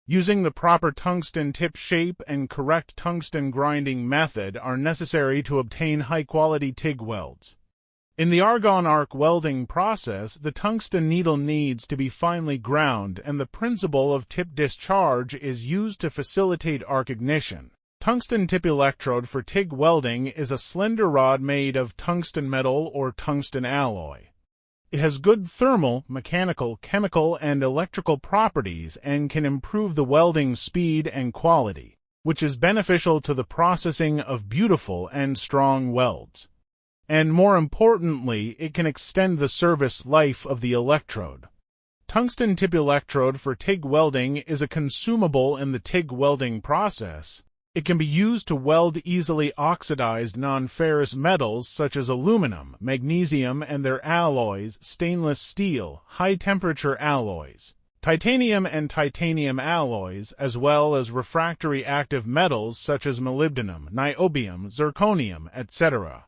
Using the proper tungsten tip shape and correct tungsten grinding method are necessary to obtain high-quality TIG welds. In the argon arc welding process, the tungsten needle needs to be finely ground, and the principle of tip discharge is used to facilitate arc ignition. Tungsten tip electrode for TIG welding is a slender rod made of tungsten metal or tungsten alloy. It has good thermal, mechanical, chemical, and electrical properties and can improve the welding speed and quality, which is beneficial to the processing of beautiful and strong welds. And more importantly, it can extend the service life of the electrode. Tungsten tip electrode for TIG welding is a consumable in the TIG welding process. It can be used to weld easily oxidized non-ferrous metals such as aluminum, magnesium and their alloys, stainless steel, high-temperature alloys, titanium and titanium alloys, as well as refractory active metals such as molybdenum, niobium, zirconium, etc.